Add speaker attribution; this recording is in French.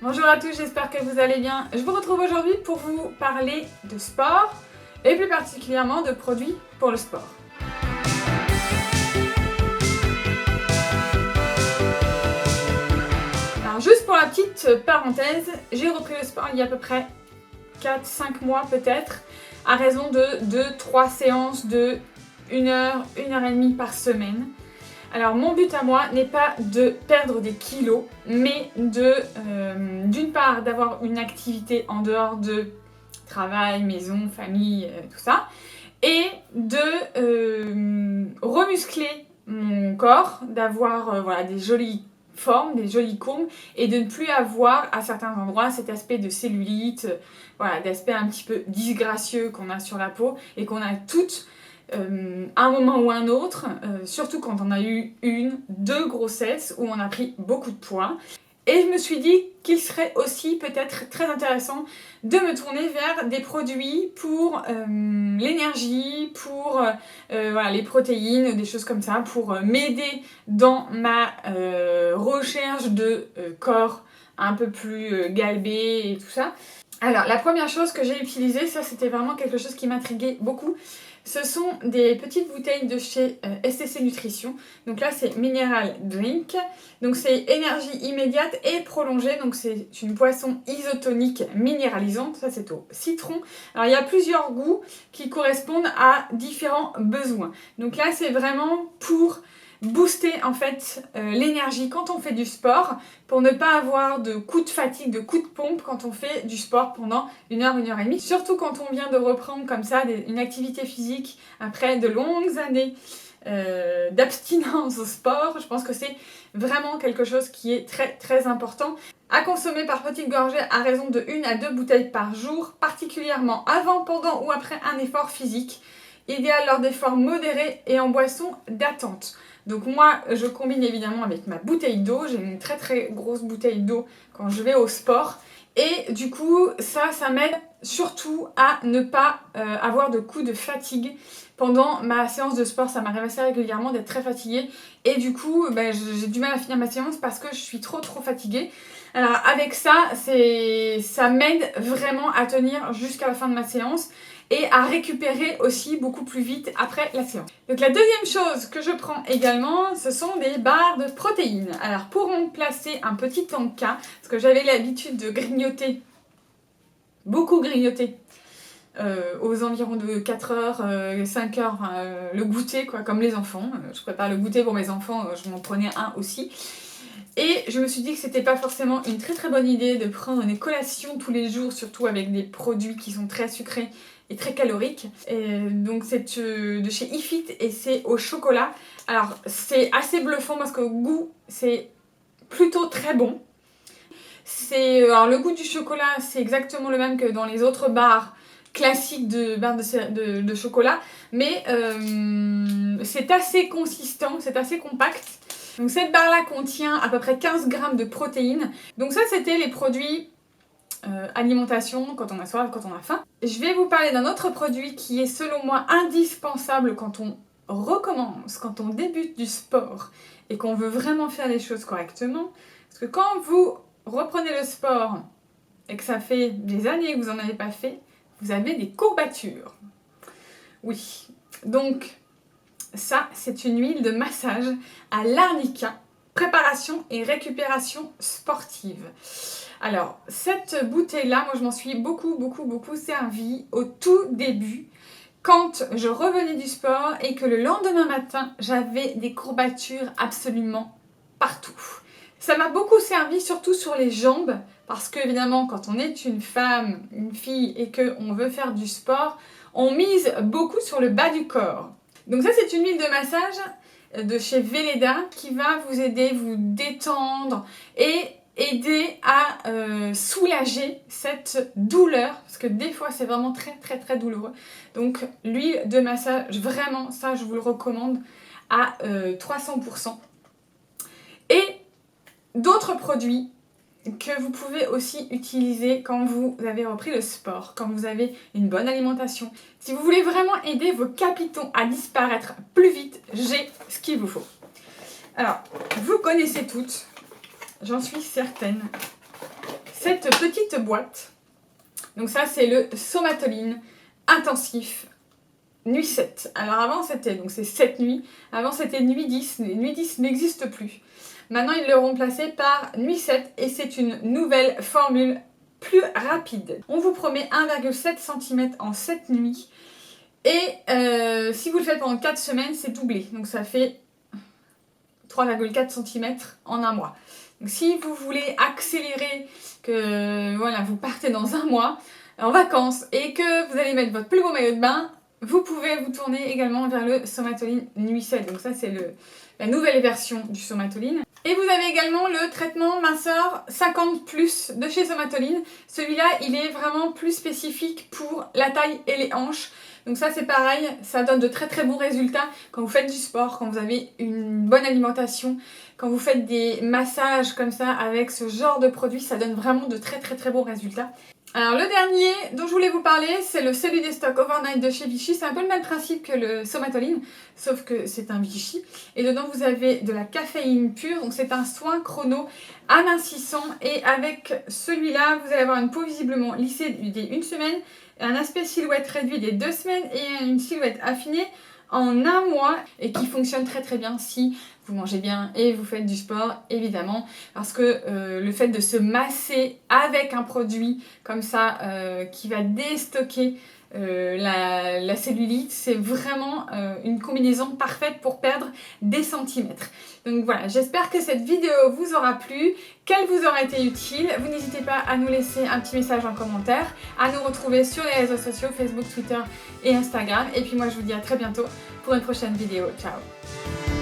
Speaker 1: Bonjour à tous, j'espère que vous allez bien. Je vous retrouve aujourd'hui pour vous parler de sport et plus particulièrement de produits pour le sport. Alors juste pour la petite parenthèse, j'ai repris le sport il y a à peu près 4-5 mois peut-être, à raison de 2-3 séances de 1 heure, 1 heure et demie par semaine. Alors mon but à moi n'est pas de perdre des kilos, mais d'une part d'avoir une activité en dehors de travail, maison, famille, tout ça, et de remuscler mon corps, d'avoir voilà, des jolies formes, des jolies courbes, et de ne plus avoir à certains endroits cet aspect de cellulite, voilà, d'aspect un petit peu disgracieux qu'on a sur la peau et qu'on a toutes à un moment ou un autre, surtout quand on a eu 1-2 grossesses où on a pris beaucoup de poids. Et je me suis dit qu'il serait aussi peut-être très intéressant de me tourner vers des produits pour l'énergie, pour voilà, les protéines, des choses comme ça, pour m'aider dans ma recherche de corps un peu plus galbé et tout ça. Alors, la première chose que j'ai utilisée, ça c'était vraiment quelque chose qui m'intriguait beaucoup. Ce sont des petites bouteilles de chez STC Nutrition. Donc là, c'est Mineral Drink. Donc c'est énergie immédiate et prolongée. Donc c'est une boisson isotonique minéralisante. Ça, c'est au citron. Alors, il y a plusieurs goûts qui correspondent à différents besoins. Donc là, c'est vraiment pour booster en fait l'énergie quand on fait du sport, pour ne pas avoir de coups de fatigue, de coups de pompe quand on fait du sport pendant 1 heure, 1 heure et demie. Surtout quand on vient de reprendre comme ça une activité physique après de longues années d'abstinence au sport. Je pense que c'est vraiment quelque chose qui est très très important à consommer par petites gorgées à raison de 1 à 2 bouteilles par jour, particulièrement avant, pendant ou après un effort physique. Idéal lors d'efforts modérés et en boisson d'attente. Donc moi, je combine évidemment avec ma bouteille d'eau. J'ai une très très grosse bouteille d'eau quand je vais au sport. Et du coup, ça m'aide surtout à ne pas avoir de coups de fatigue pendant ma séance de sport. Ça m'arrive assez régulièrement d'être très fatiguée. Et du coup, j'ai du mal à finir ma séance parce que je suis trop fatiguée. Alors avec ça, ça m'aide vraiment à tenir jusqu'à la fin de ma séance et à récupérer aussi beaucoup plus vite après la séance. Donc la deuxième chose que je prends également, ce sont des barres de protéines. Alors pour remplacer un petit tanka, parce que j'avais l'habitude de grignoter, beaucoup grignoter, aux environs de 4 heures, 5 heures, le goûter quoi, comme les enfants. Je prépare le goûter pour mes enfants, je m'en prenais un aussi. Et je me suis dit que c'était pas forcément une très très bonne idée de prendre des collations tous les jours, surtout avec des produits qui sont très sucrés et très caloriques. Et donc c'est de chez Ifit et c'est au chocolat. Alors c'est assez bluffant parce que le goût c'est plutôt très bon. Alors le goût du chocolat c'est exactement le même que dans les autres barres classiques de barres de chocolat, mais c'est assez consistant, c'est assez compact. Donc cette barre-là contient à peu près 15 grammes de protéines. Donc ça, c'était les produits alimentation, quand on a soif, quand on a faim. Je vais vous parler d'un autre produit qui est selon moi indispensable quand on recommence, quand on débute du sport et qu'on veut vraiment faire les choses correctement. Parce que quand vous reprenez le sport et que ça fait des années que vous n'en avez pas fait, vous avez des courbatures. Oui, donc ça, c'est une huile de massage à l'arnica, préparation et récupération sportive. Alors, cette bouteille-là, moi je m'en suis beaucoup servie au tout début, quand je revenais du sport et que le lendemain matin, j'avais des courbatures absolument partout. Ça m'a beaucoup servi, surtout sur les jambes, parce que évidemment, quand on est une femme, une fille, et qu'on veut faire du sport, on mise beaucoup sur le bas du corps. Donc ça, c'est une huile de massage de chez Velleda qui va vous aider, vous détendre et aider à soulager cette douleur, parce que des fois, c'est vraiment très douloureux. Donc l'huile de massage, vraiment, ça, je vous le recommande à 300%. Et d'autres produits que vous pouvez aussi utiliser quand vous avez repris le sport, quand vous avez une bonne alimentation. Si vous voulez vraiment aider vos capitons à disparaître plus vite, j'ai ce qu'il vous faut. Alors, vous connaissez toutes, j'en suis certaine, cette petite boîte. Donc ça c'est le Somatoline intensif nuit 7. Alors avant c'était, donc c'est 7 nuits, avant c'était nuit 10, nuit 10 n'existe plus. Maintenant ils l'ont remplacé par nuit 7 et c'est une nouvelle formule plus rapide. On vous promet 1,7 cm en 7 nuits et si vous le faites pendant 4 semaines c'est doublé, donc ça fait 3,4 cm en un mois. Donc si vous voulez accélérer, que voilà, vous partez dans un mois en vacances et que vous allez mettre votre plus beau maillot de bain, vous pouvez vous tourner également vers le Somatoline Nuit 7. Donc ça c'est la nouvelle version du Somatoline. Et vous avez également le traitement minceur 50+ de chez Somatoline. Celui-là il est vraiment plus spécifique pour la taille et les hanches. Donc ça c'est pareil, ça donne de très très bons résultats quand vous faites du sport, quand vous avez une bonne alimentation, quand vous faites des massages comme ça avec ce genre de produit, ça donne vraiment de très très très bons résultats. Alors le dernier dont je voulais vous parler, c'est le Cellulite Stock Overnight de chez Vichy. C'est un peu le même principe que le Somatoline, sauf que c'est un Vichy. Et dedans vous avez de la caféine pure, donc c'est un soin chrono amincissant. Et avec celui-là, vous allez avoir une peau visiblement lissée dès 1 semaine, un aspect silhouette réduit dès 2 semaines et une silhouette affinée en un mois et qui fonctionne très très bien si vous mangez bien et vous faites du sport évidemment, parce que le fait de se masser avec un produit comme ça qui va déstocker la cellulite, c'est vraiment une combinaison parfaite pour perdre des centimètres. Donc voilà, j'espère que cette vidéo vous aura plu, qu'elle vous aura été utile. Vous n'hésitez pas à nous laisser un petit message en commentaire, à nous retrouver sur les réseaux sociaux, Facebook, Twitter et Instagram. Et puis moi je vous dis à très bientôt pour une prochaine vidéo. Ciao!